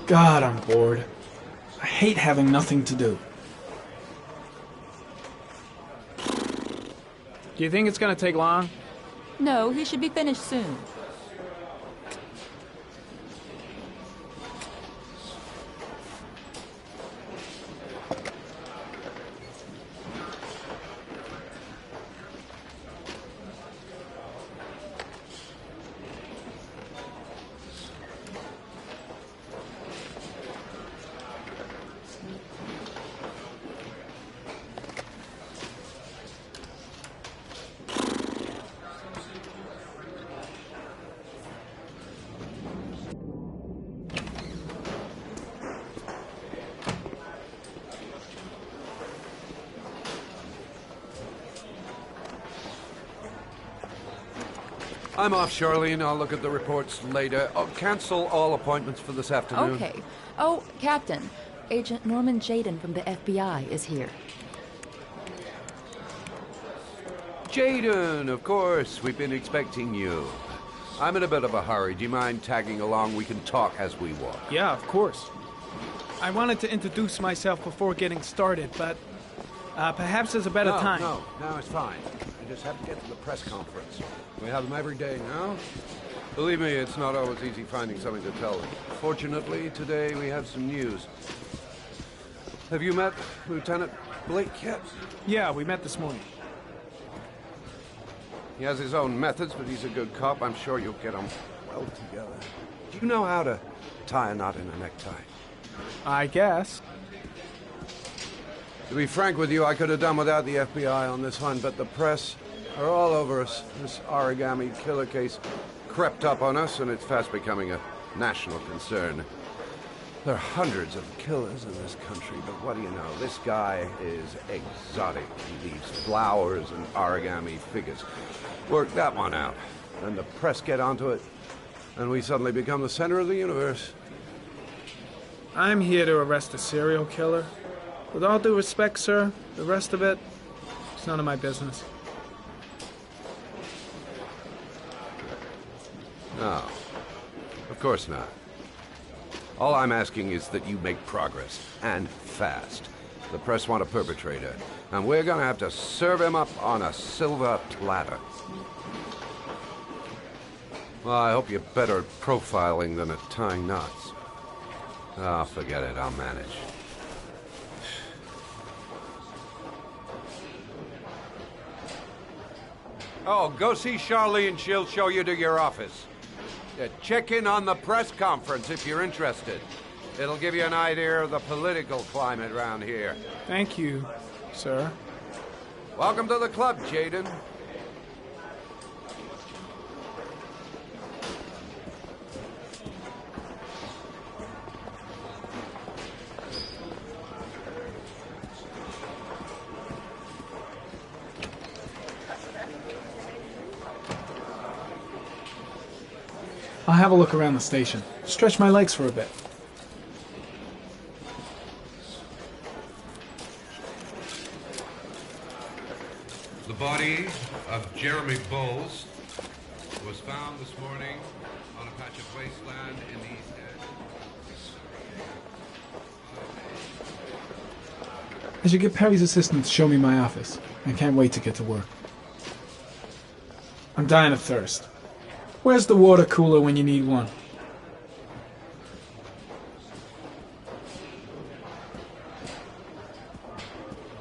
God, I'm bored. I hate having nothing to do. Do you think it's gonna take long? No, he should be finished soon. I'm off, Charlene. I'll look at the reports later. Oh, cancel all appointments for this afternoon. Okay. Oh, Captain. Agent Norman Jaden from the FBI is here. Jaden, of course. We've been expecting you. I'm in a bit of a hurry. Do you mind tagging along? We can talk as we walk. Yeah, of course. I wanted to introduce myself before getting started, but perhaps there's a better time. No, it's fine. I just have to get to the press conference. We have them every day now. Believe me, it's not always easy finding something to tell them. Fortunately, today we have some news. Have you met Lieutenant Blake yet? Yeah, we met this morning. He has his own methods, but he's a good cop. I'm sure you'll get them well together. Do you know how to tie a knot in a necktie? I guess. To be frank with you, I could have done without the FBI on this one, but the press are all over us. This origami killer case crept up on us, and it's fast becoming a national concern. There are hundreds of killers in this country, but what do you know? This guy is exotic. He leaves flowers and origami figures. Work that one out. Then the press get onto it, and we suddenly become the center of the universe. I'm here to arrest a serial killer. With all due respect, sir, the rest of it, it's none of my business. No, of course not. All I'm asking is that you make progress, and fast. The press want a perpetrator, and we're gonna have to serve him up on a silver platter. Well, I hope you're better at profiling than at tying knots. Oh, forget it, I'll manage. Oh, go see Charlene, she'll show you to your office. Check in on the press conference if you're interested. It'll give you an idea of the political climate around here. Thank you, sir. Welcome to the club, Jaden. I'll have a look around the station. Stretch my legs for a bit. The body of Jeremy Bowles was found this morning on a patch of wasteland in the East End. I should get Perry's assistant to show me my office. I can't wait to get to work. I'm dying of thirst. Where's the water cooler when you need one?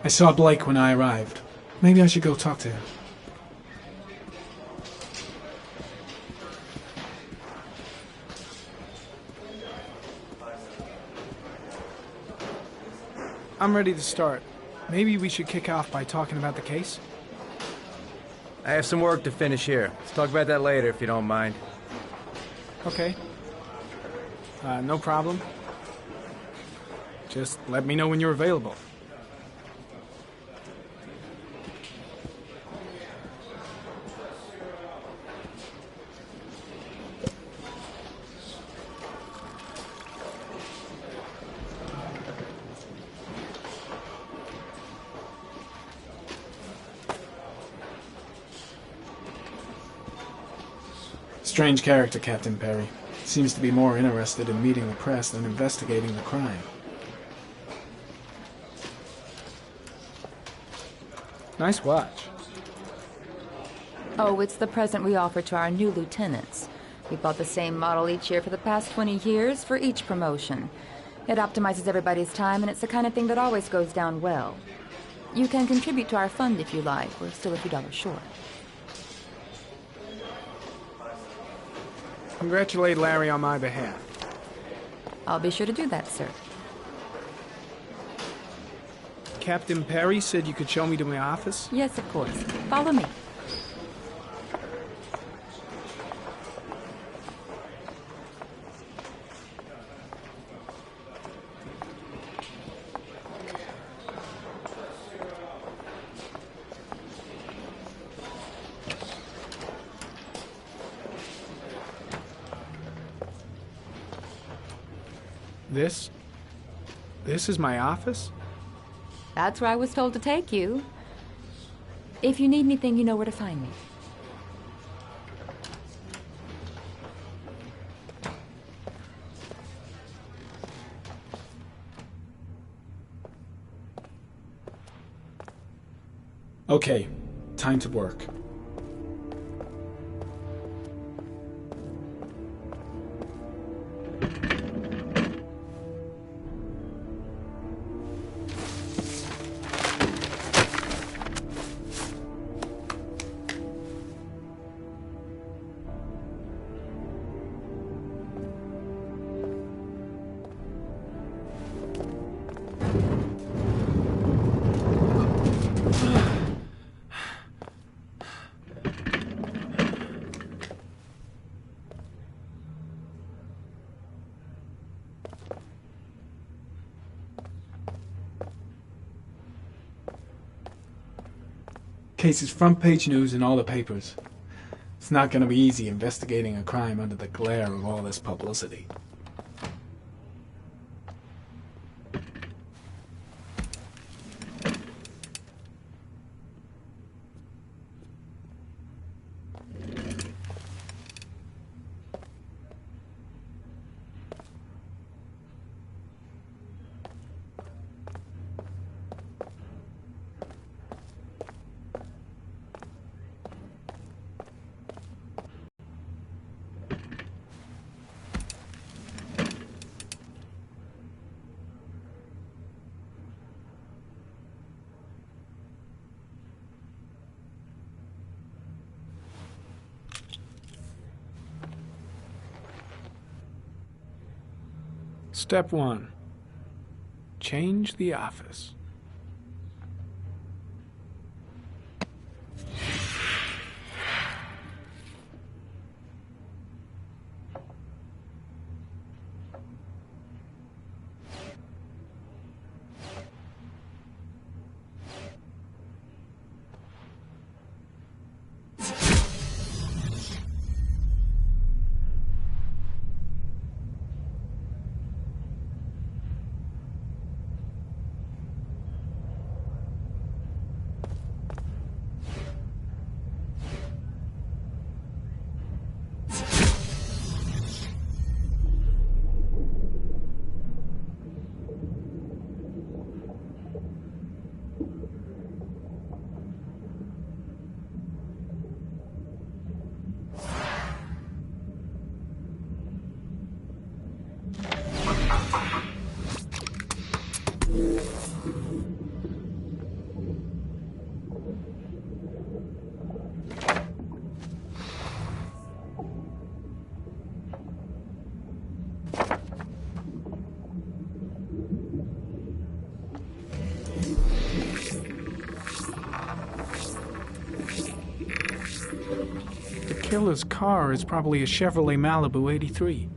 I saw Blake when I arrived. Maybe I should go talk to him. I'm ready to start. Maybe we should kick off by talking about the case? I have some work to finish here. Let's talk about that later if you don't mind. Okay. No problem. Just let me know when you're available. Strange character, Captain Perry. seems to be more interested in meeting the press than investigating the crime. Nice watch. Oh, it's the present we offer to our new lieutenants. We bought the same model each year for the past 20 years for each promotion. It optimizes everybody's time, and it's the kind of thing that always goes down well. You can contribute to our fund if you like. We're still a few dollars short. Congratulate Larry on my behalf. I'll be sure to do that, sir. Captain Perry said you could show me to my office. Yes, of course. Follow me. This is my office? That's where I was told to take you. If you need anything, you know where to find me. Okay, time to work. Case is front page news in all the papers. It's not going to be easy investigating a crime under the glare of all this publicity. Step 1. Change the office. The killer's car is probably a Chevrolet Malibu 83.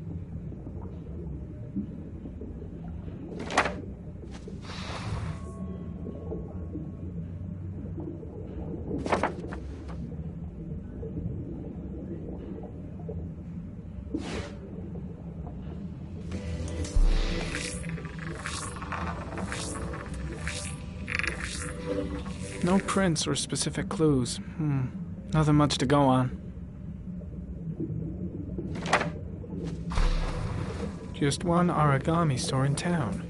No prints or specific clues. Nothing much to go on. Just one origami store in town.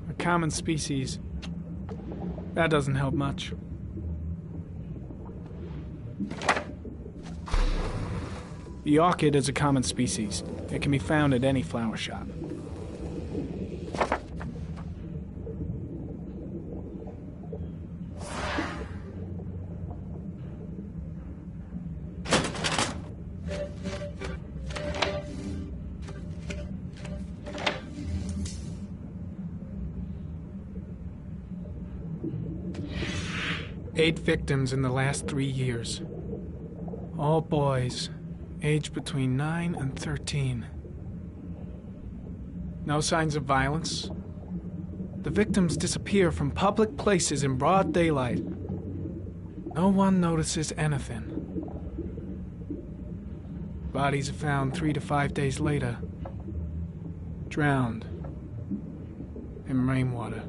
A common species. That doesn't help much. The orchid is a common species. It can be found at any flower shop. Eight victims in the last 3 years. All boys, aged between 9 and 13. No signs of violence. The victims disappear from public places in broad daylight. No one notices anything. Bodies are found 3 to 5 days later, drowned in rainwater.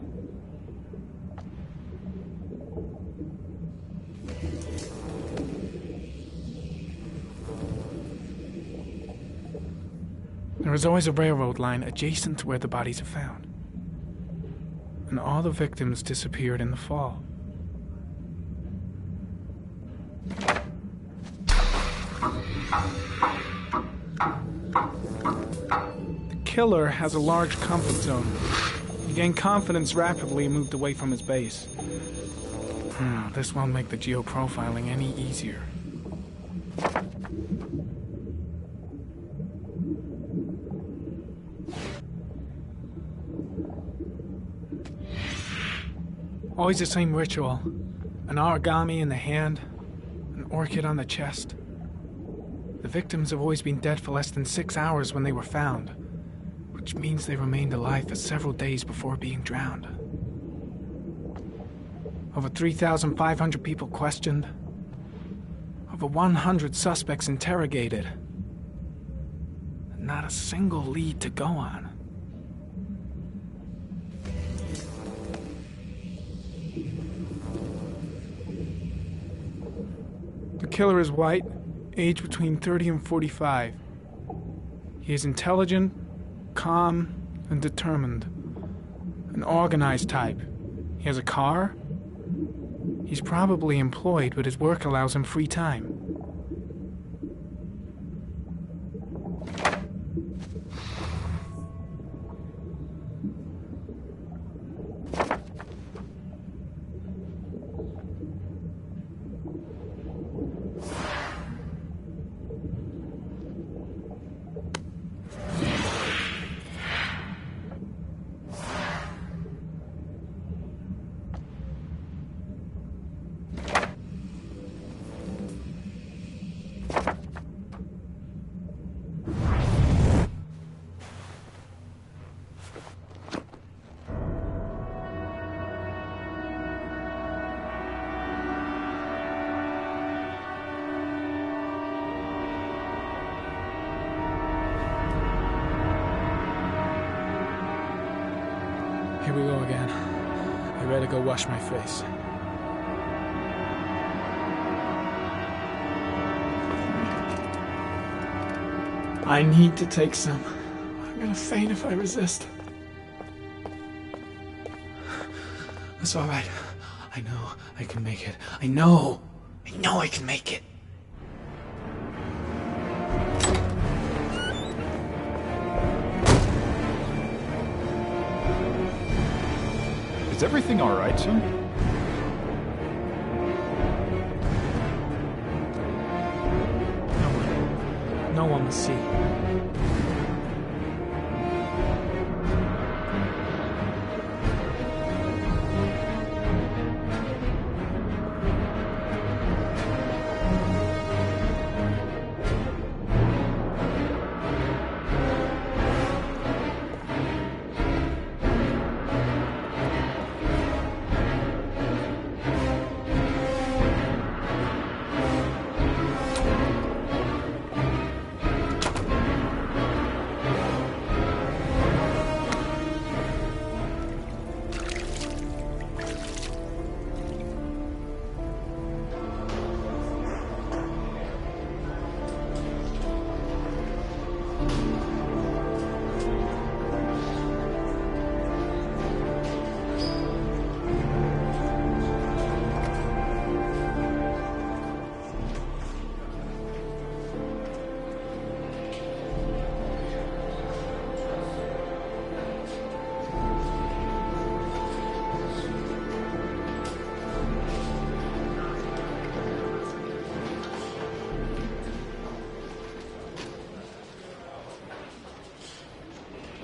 There is always a railroad line adjacent to where the bodies are found. And all the victims disappeared in the fall. The killer has a large comfort zone. He gained confidence rapidly and moved away from his base. This won't make the geoprofiling any easier. Always the same ritual. An origami in the hand, an orchid on the chest. The victims have always been dead for less than 6 hours when they were found, which means they remained alive for several days before being drowned. Over 3,500 people questioned. Over 100 suspects interrogated. Not a single lead to go on. The killer is white, aged between 30 and 45. He is intelligent, calm, and determined. An organized type. He has a car. He's probably employed, but his work allows him free time. Here we go again. I better go wash my face. I need to take some. I'm gonna faint if I resist. It's all right. I know I can make it. I know I can make it. Is everything all right, sir? No one will see.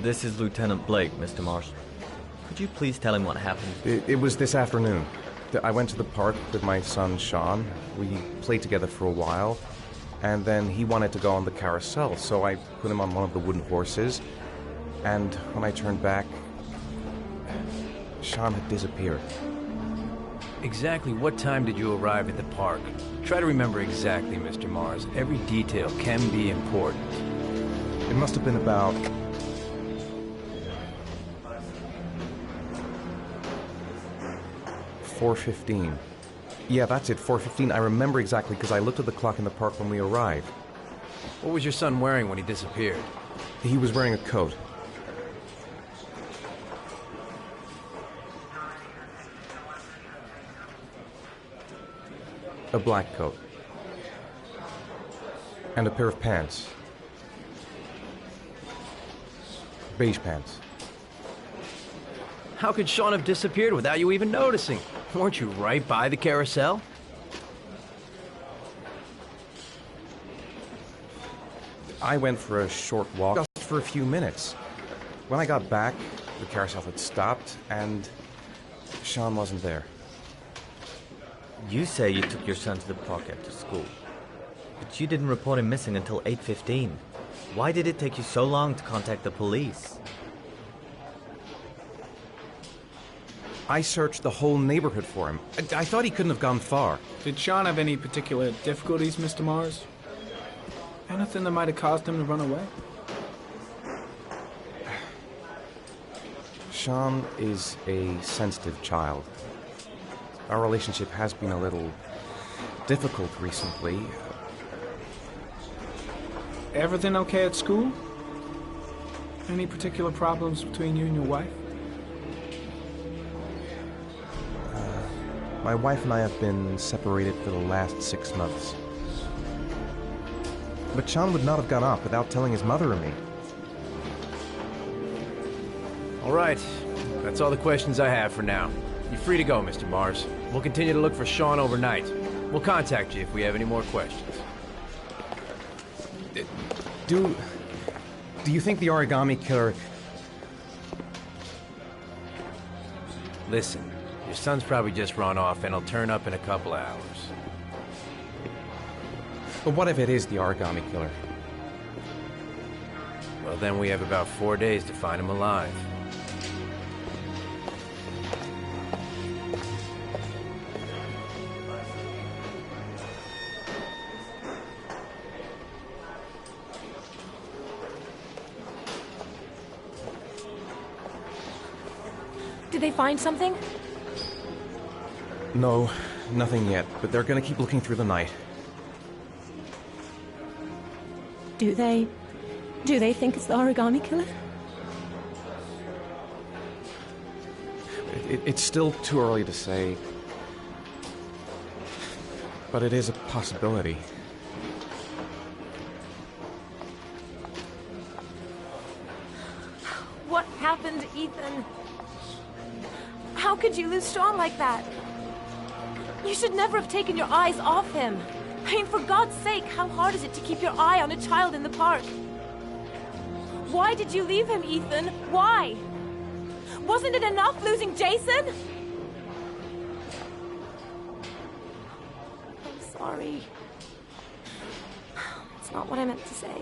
This is Lieutenant Blake, Mr. Marsh. Could you please tell him what happened? It was this afternoon. I went to the park with my son, Sean. We played together for a while, and then he wanted to go on the carousel, so I put him on one of the wooden horses, and when I turned back, Sean had disappeared. Exactly what time did you arrive at the park? Try to remember exactly, Mr. Mars. Every detail can be important. It must have been about 4:15. Yeah, that's it, 4:15. I remember exactly because I looked at the clock in the park when we arrived. What was your son wearing when he disappeared? He was wearing a coat. A black coat. And a pair of pants. Beige pants. How could Sean have disappeared without you even noticing? Weren't you right by the carousel? I went for a short walk, just for a few minutes. When I got back, the carousel had stopped, and Sean wasn't there. You say you took your son to the park after school, but you didn't report him missing until 8:15. Why did it take you so long to contact the police? I searched the whole neighborhood for him. I thought he couldn't have gone far. Did Sean have any particular difficulties, Mr. Mars? Anything that might have caused him to run away? Sean is a sensitive child. Our relationship has been a little difficult recently. Everything okay at school? Any particular problems between you and your wife? My wife and I have been separated for the last 6 months. But Sean would not have gone off without telling his mother and me. All right. That's all the questions I have for now. You're free to go, Mr. Mars. We'll continue to look for Sean overnight. We'll contact you if we have any more questions. Do you think the origami killer... Listen, your son's probably just run off and he'll turn up in a couple of hours. But what if it is the origami killer? Well, then we have about 4 days to find him alive. Did they find something? No, nothing yet, but they're gonna keep looking through the night. Do they think it's the origami killer? It's still too early to say, but it is a possibility. What happened, Ethan? How could you lose Sean like that? You should never have taken your eyes off him. I mean, for God's sake, how hard is it to keep your eye on a child in the park? Why did you leave him, Ethan? Why? Wasn't it enough losing Jason? I'm sorry. It's not what I meant to say.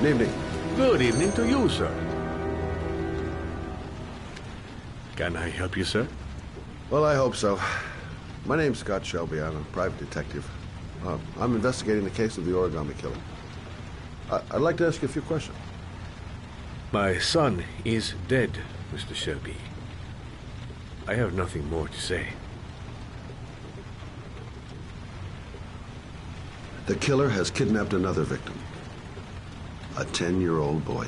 Evening. Good evening to you, sir. Can I help you, sir? Well, I hope so. My name's Scott Shelby. I'm a private detective. I'm investigating the case of the origami killer. I'd like to ask you a few questions. My son is dead, Mr. Shelby. I have nothing more to say. The killer has kidnapped another victim. A 10-year-old boy.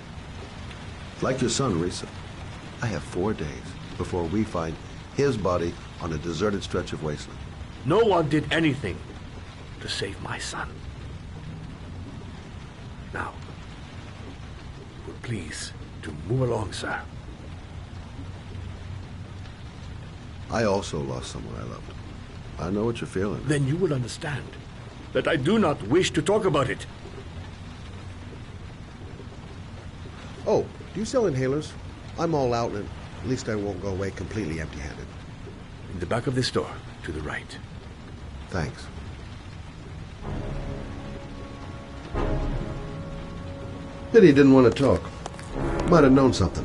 Like your son, Risa. I have 4 days before we find his body on a deserted stretch of wasteland. No one did anything to save my son. Now, please, to move along, sir. I also lost someone I loved. I know what you're feeling. Then you will understand that I do not wish to talk about it. Oh, do you sell inhalers? I'm all out, and at least I won't go away completely empty-handed. In the back of this store, to the right. Thanks. Pity he didn't want to talk. Might have known something.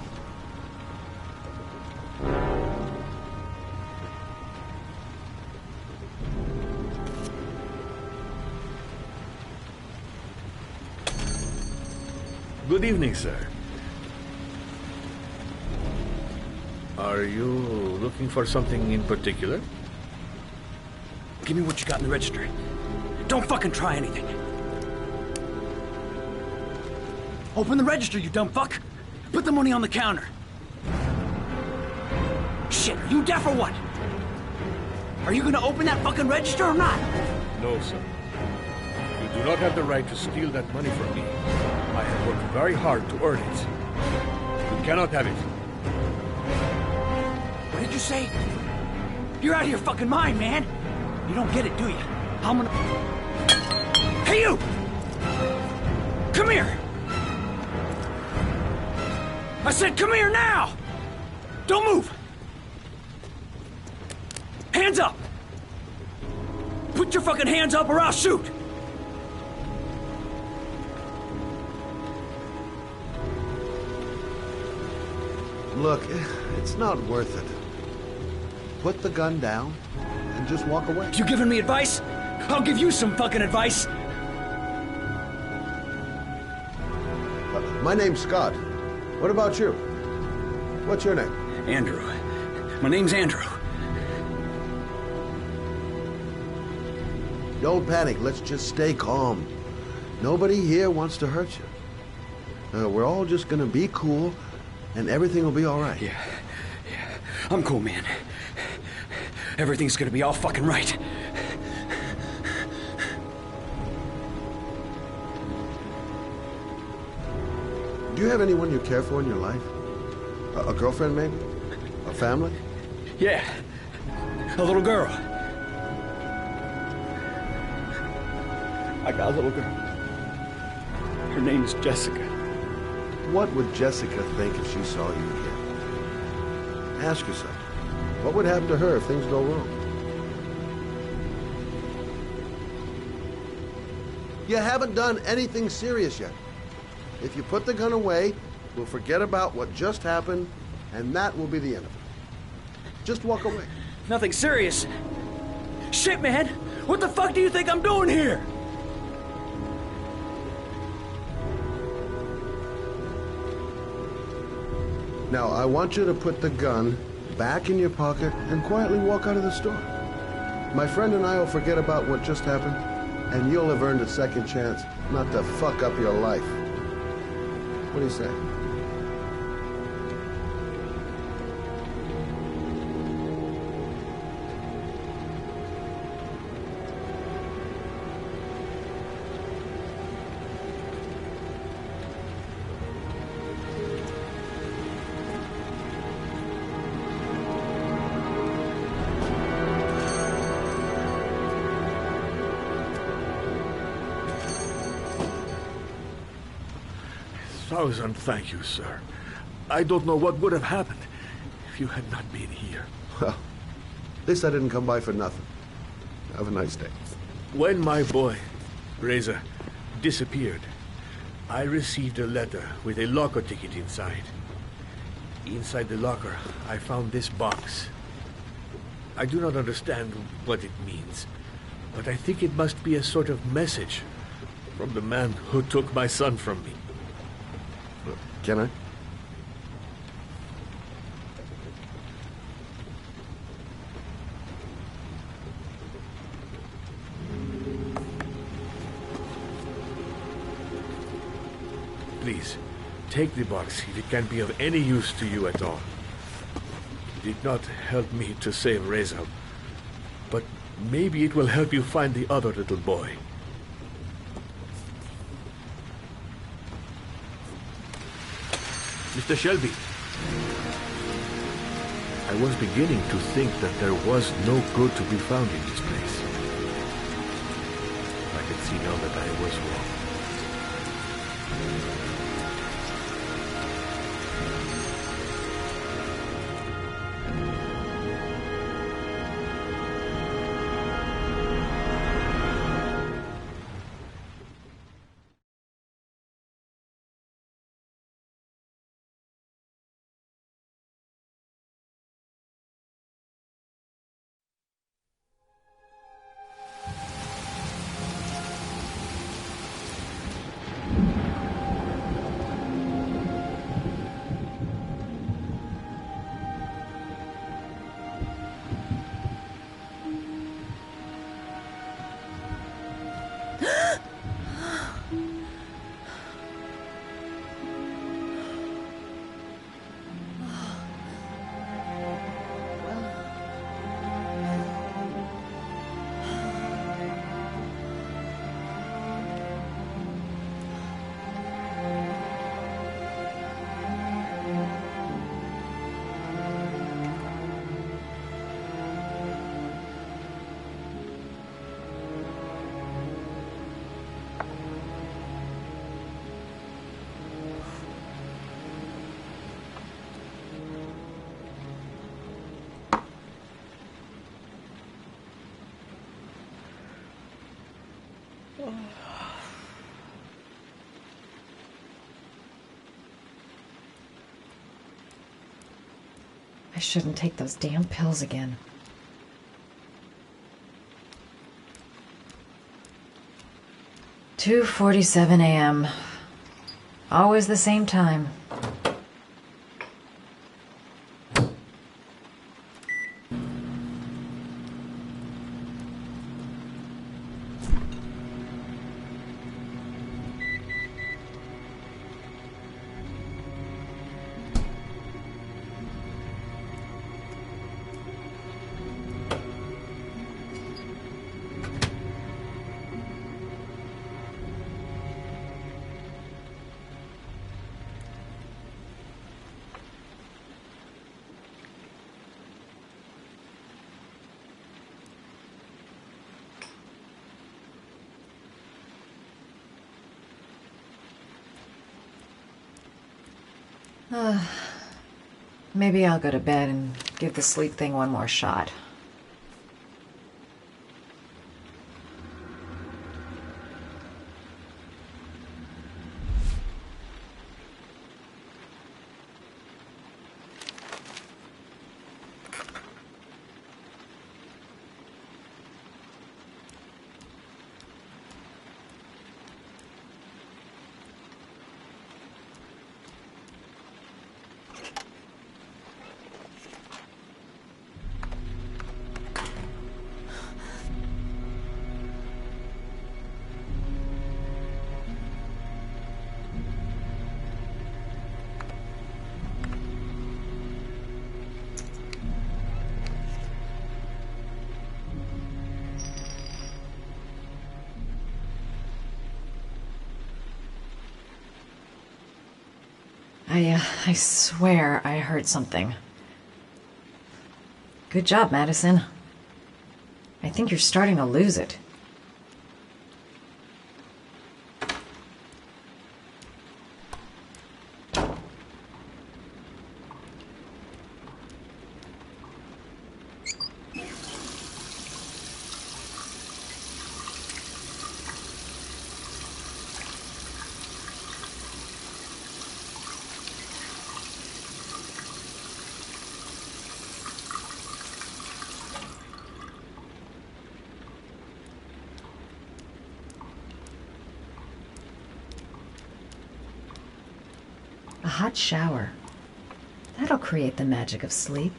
Good evening, sir. Are you looking for something in particular? Give me what you got in the register. Don't fucking try anything. Open the register, you dumb fuck. Put the money on the counter. Shit, are you deaf or what? Are you gonna open that fucking register or not? No, sir. You do not have the right to steal that money from me. I have worked very hard to earn it. You cannot have it. What did you say? You're out of your fucking mind, man. You don't get it, do you? I'm gonna... Hey, you! Come here! I said come here now! Don't move! Hands up! Put your fucking hands up or I'll shoot! Look, it's not worth it. Put the gun down and just walk away. You giving me advice? I'll give you some fucking advice. My name's Scott. What about you? What's your name? Andrew. My name's Andrew. Don't panic. Let's just stay calm. Nobody here wants to hurt you. We're all just gonna be cool, and everything will be all right. Yeah. I'm cool, man. Everything's gonna be all fucking right. Do you have anyone you care for in your life? A girlfriend, maybe? A family? Yeah. A little girl. I got a little girl. Her name's Jessica. What would Jessica think if she saw you again? Ask yourself, what would happen to her if things go wrong? You haven't done anything serious yet. If you put the gun away, we'll forget about what just happened, and that will be the end of it. Just walk away. Nothing serious. Shit, man! What the fuck do you think I'm doing here? Now, I want you to put the gun back in your pocket and quietly walk out of the store. My friend and I will forget about what just happened, and you'll have earned a second chance not to fuck up your life. What do you say? Thousand thank you, sir. I don't know what would have happened if you had not been here. Well, at least I didn't come by for nothing. Have a nice day. When my boy, Reza, disappeared, I received a letter with a locker ticket inside. Inside the locker, I found this box. I do not understand what it means, but I think it must be a sort of message from the man who took my son from me. Can I? Please, take the box if it can be of any use to you at all. It did not help me to save Reza, but maybe it will help you find the other little boy. Mr. Shelby, I was beginning to think that there was no good to be found in this place. I can see now that I was wrong. I shouldn't take those damn pills again. "2:47 a.m. Always the same time. Maybe I'll go to bed and give the sleep thing one more shot. I swear I heard something. Good job, Madison. I think you're starting to lose it. hot shower. That'll create the magic of sleep.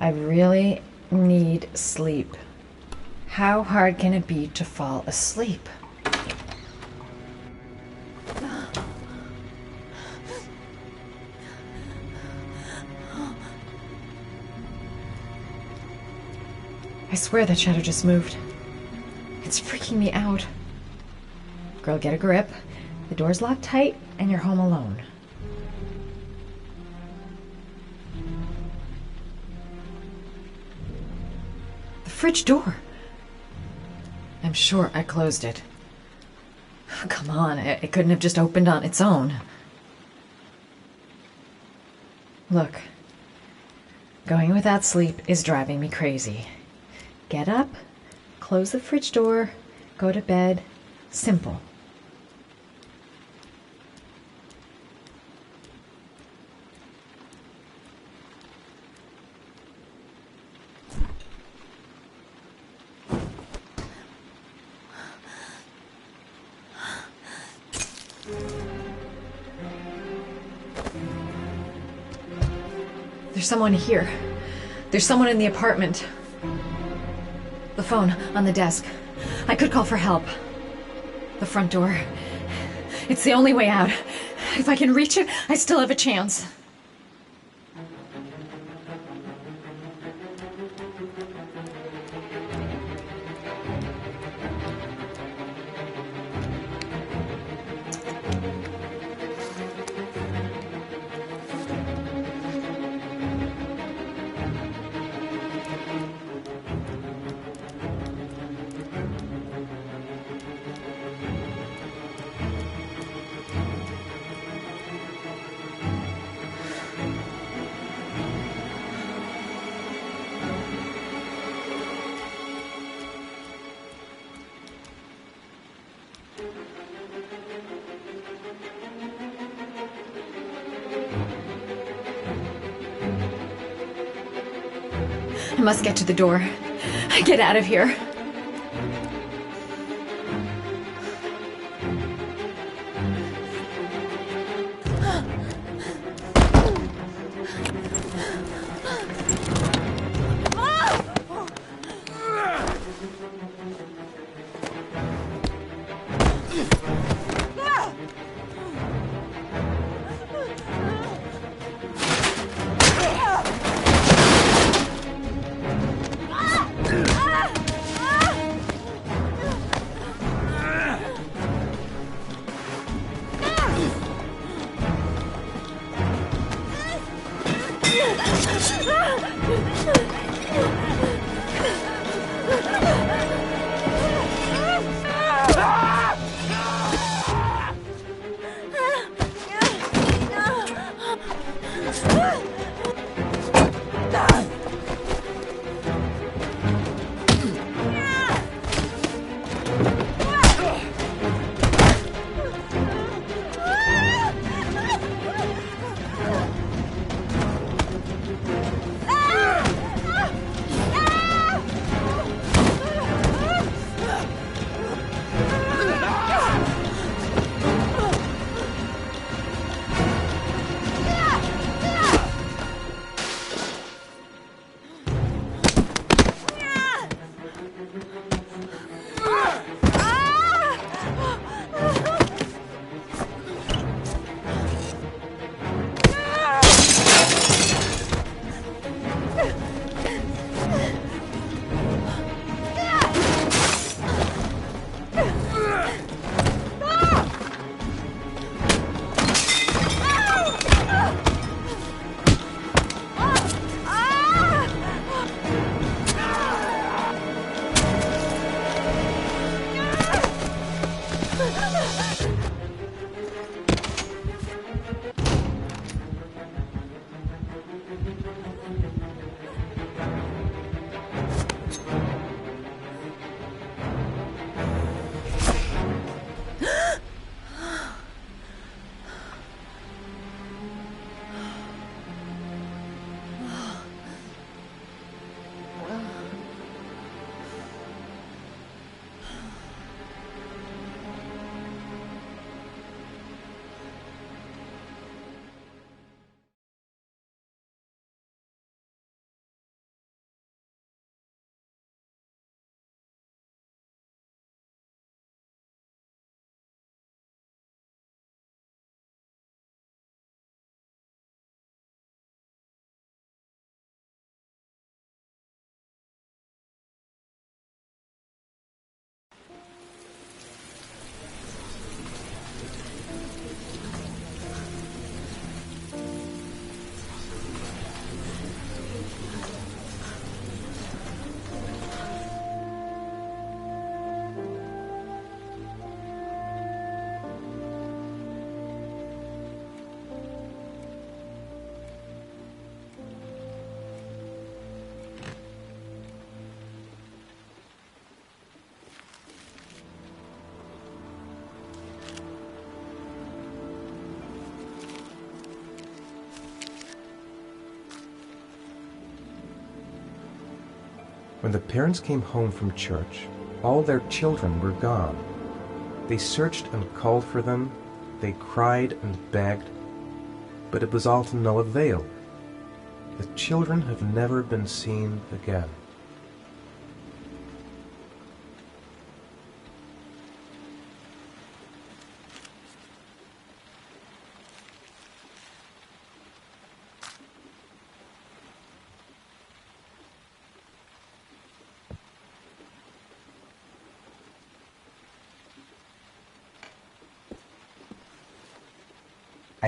I really need sleep. How hard can it be to fall asleep? I swear that shadow just moved. It's freaking me out. Girl, get a grip. The door's locked tight and you're home alone. Fridge door. I'm sure I closed it. Come on, it couldn't have just opened on its own. Look, going without sleep is driving me crazy. Get up, close the fridge door, go to bed. Simple. There's someone here. There's someone in the apartment. The phone on the desk. I could call for help. The front door. It's the only way out. If I can reach it, I still have a chance. I must get to the door. Get out of here. When the parents came home from church, all their children were gone. They searched and called for them, they cried and begged, but it was all to no avail. The children have never been seen again.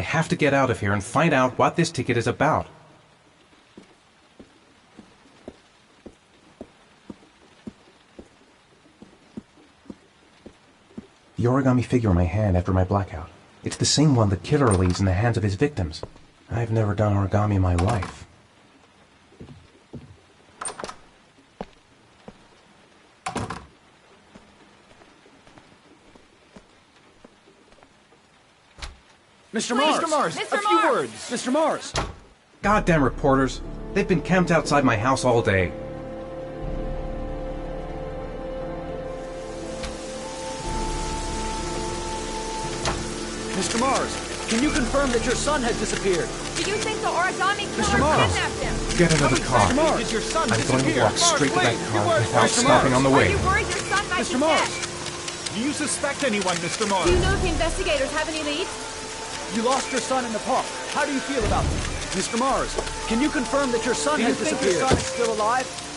I have to get out of here and find out what this ticket is about. The origami figure in my hand after my blackout. It's the same one the killer leaves in the hands of his victims. I've never done origami in my life. Mr. Mars! Mr. Mars! A few words! Mr. Mars! Goddamn reporters! They've been camped outside my house all day. Mr. Mars, can you confirm that your son has disappeared? Do you think the origami Mr. killer Mars. kidnapped him? Get another car. Mr. Mars, did your son I'm going to walk straight to that car without Mr. stopping on the Are way. you worried your son might Mr. be Mars. dead? Do you suspect anyone, Mr. Mars? Do you know if the investigators have any leads? You lost your son in the park. How do you feel about this? Mr. Mars, can you confirm that your son has disappeared? Do you think your son is still alive?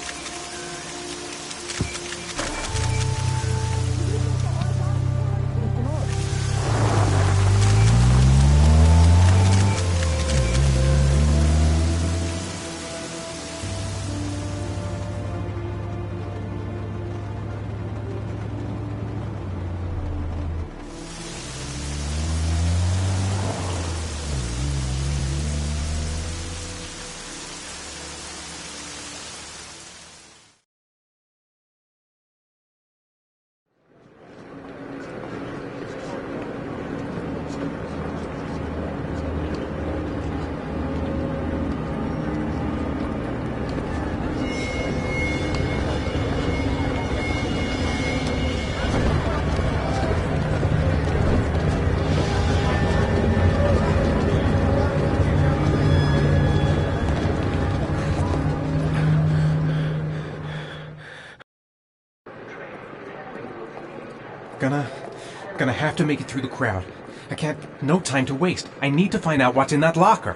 Gonna have to make it through the crowd. I can't... No time to waste. I need to find out what's in that locker.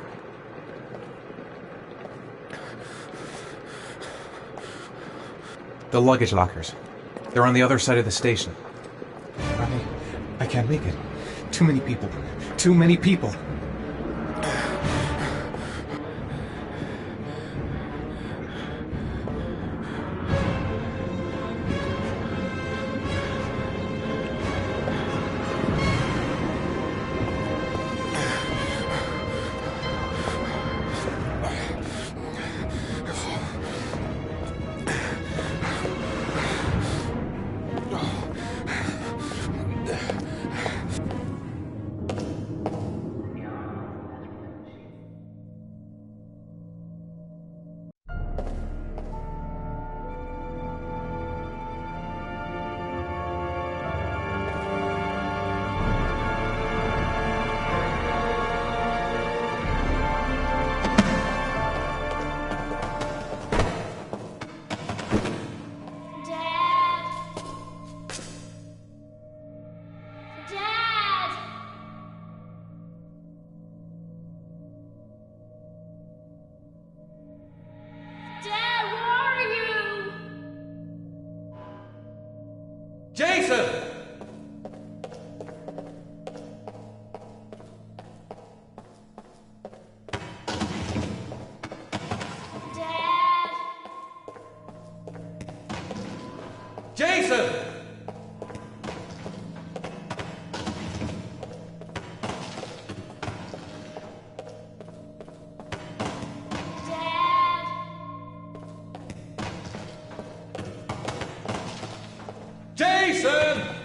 The luggage lockers. They're on the other side of the station. I can't make it. Too many people. Too many people. Jason! Jason! Jason!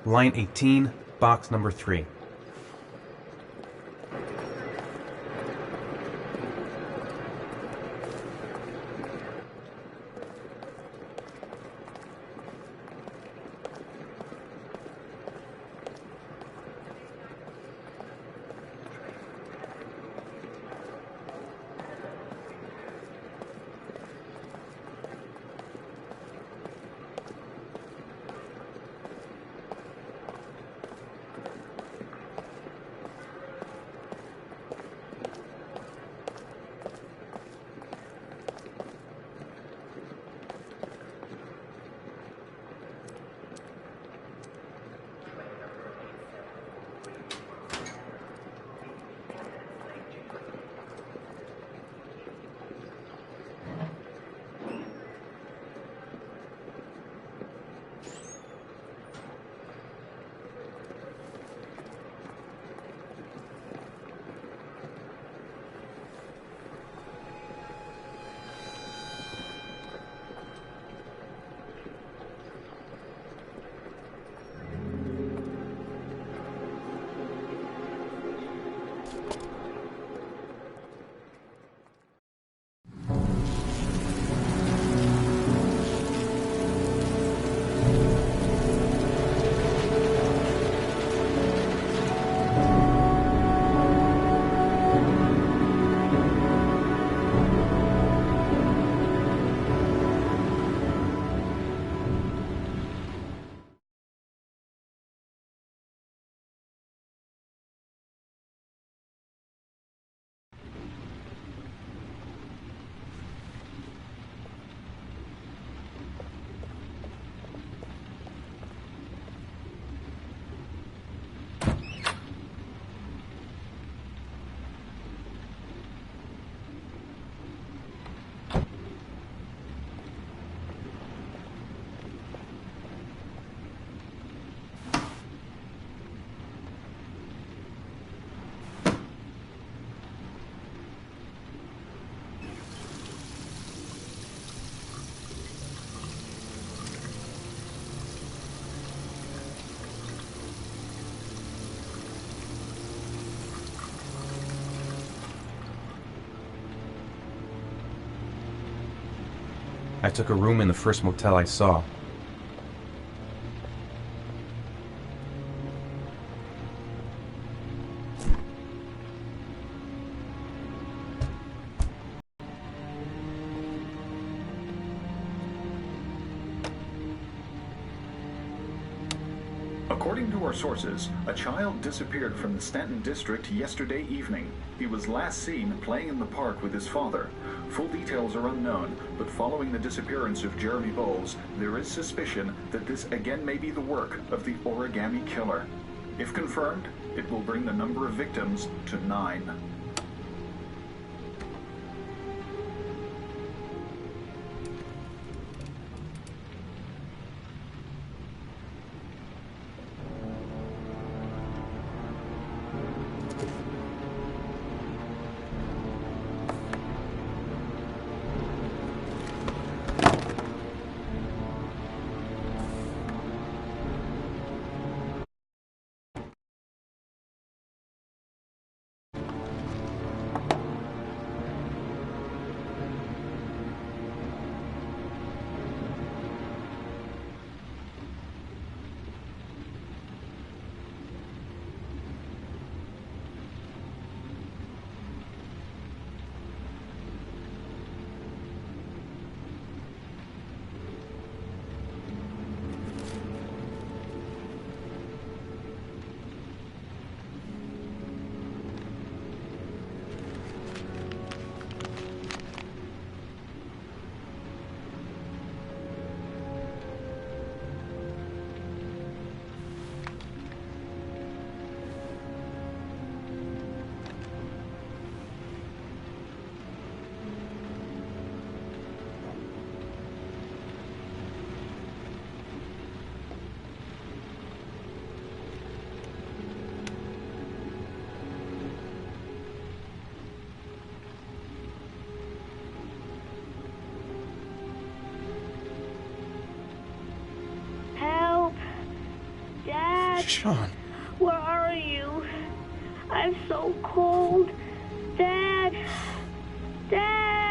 Line 18, box number 3. I took a room in the first motel I saw. According to our sources, a child disappeared from the Stanton district yesterday evening. He was last seen playing in the park with his father. Full details are unknown, but following the disappearance of Jeremy Bowles, there is suspicion that this again may be the work of the Origami Killer. If confirmed, it will bring the number of victims to 9. Dad? Sean. Where are you? I'm so cold. Dad. Dad.